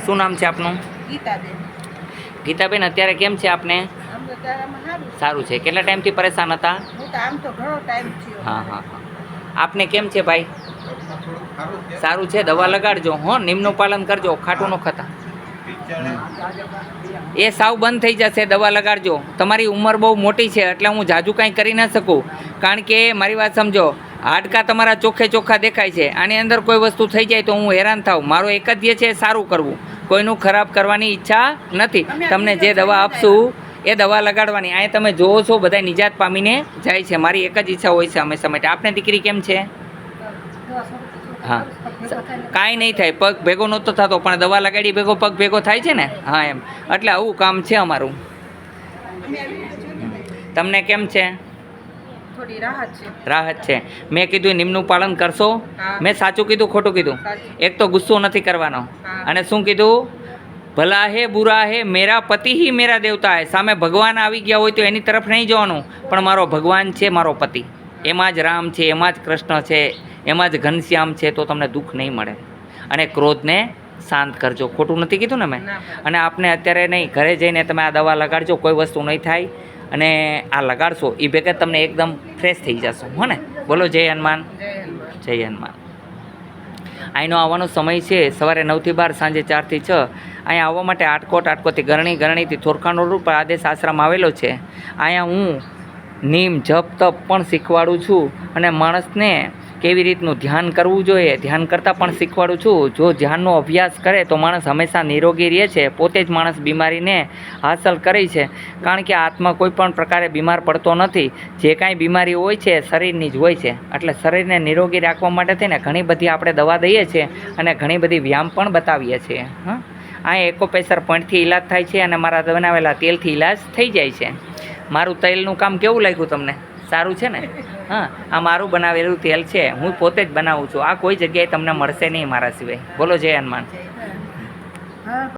શું નામ છે આપનું? ગીતાબેન. ગીતાબેન, અત્યારે કેમ છે આપને? આમ તો તારામાં સારું છે. સારું છે. કેટલા ટાઈમથી પરેશાન હતા? હું તો આમ તો ઘણો ટાઈમ થયો. હા હા હા. આપને કેમ છે ભાઈ? સારું છે. દવા લગાડજો હો, નિયમનું પાલન કરજો, ખાટું ન ખાતા. એ સાવ બંધ થઈ જશે. દવા લગાડજો. તમારી ઉંમર બહુ મોટી છે એટલે હું જાજુ કાંઈ કરી ન શકું, કારણ કે મારી વાત સમજો, હાડકાં તમારા ચોખ્ખે ચોખ્ખા દેખાય છે. આની અંદર કોઈ વસ્તુ થઈ જાય તો હું હેરાન થાઉં. મારો એક જ જે છે સારું કરવું, કોઈનું ખરાબ કરવાની ઈચ્છા નથી. તમને જે દવા આપશું એ દવા લગાડવાની. અહીંયા તમે જોવો છો બધા નિજાત પામીને જાય છે. મારી એક જ ઈચ્છા હોય છે હંમેશા માટે. આપને દીકરી કેમ છે? હા, કાંઈ નહીં થાય. પગ ભેગો નહોતો થતો પણ દવા લગાડી ભેગો પગ ભેગો થાય છે ને. હા એમ, એટલે આવું કામ છે અમારું. તમને કેમ છે? થોડી રાહત છે. રાહત છે. મેં કીધું નિયમનું પાલન કરશો? મેં સાચું કીધું ખોટું કીધું? એક તો ગુસ્સો નથી કરવાનો. અને શું કીધું? ભલા હે બુરા હે મેરા પતિ હી મેરા દેવતા હે. સામે ભગવાન આવી ગયા હોય તો એની તરફ નહીં જોવાનું, પણ મારો ભગવાન છે મારો પતિ. એમાં જ રામ છે, એમાં જ કૃષ્ણ છે, એમાં જ ઘનશ્યામ છે, તો તમને દુઃખ નહીં મળે. અને ક્રોધને શાંત કરજો. ખોટું નથી કીધું ને મેં? અને આપને અત્યારે નહીં, ઘરે જઈને તમે આ દવા લગાડજો, કોઈ વસ્તુ નહીં થાય. અને આ લગાડશો એ ભેગા તમને એકદમ ફ્રેશ થઈ જશો. હો ને? બોલો જય હનુમાન. જય હનુમાન. અહીંનો આવવાનો સમય છે સવારે 9 થી 12, સાંજે 4 થી 6. અહીંયા આવવા માટે આટકોટથી ગરણીથી થોરખાનો રોડ પર આદેશ આશ્રમ આવેલો છે. અહીંયા હું નીમ જપ તપ પણ શીખવાડું છું અને માણસને કેવી રીતનું ધ્યાન કરવું જોઈએ ધ્યાન કરતાં પણ શીખવાડું છું. જો ધ્યાનનો અભ્યાસ કરે તો માણસ હંમેશા નિરોગી રહે છે. પોતે જ માણસ બીમારીને હાંસલ કરે છે, કારણ કે આત્મા કોઈ પણ પ્રકારે બીમાર પડતો નથી. જે કાંઈ બીમારી હોય છે શરીરની જ હોય છે. એટલે શરીરને નિરોગી રાખવા માટે થઈને ઘણી બધી આપણે દવા દઈએ છીએ અને ઘણી બધી વ્યાયામ પણ બતાવીએ છીએ. હા, અહીંયા એકોપ્રેશર પોઈન્ટથી ઈલાજ થાય છે અને મારા બનાવેલા તેલથી ઈલાજ થઈ જાય છે. મારું તેલનું કામ કેવું લાગ્યું તમને? સારું છે ને? હા, આ મારું બનાવેલું તેલ છે, હું પોતે જ બનાવું છું. આ કોઈ જગ્યાએ તમને મળશે નહીં મારા સિવાય. બોલો જય હનુમાન.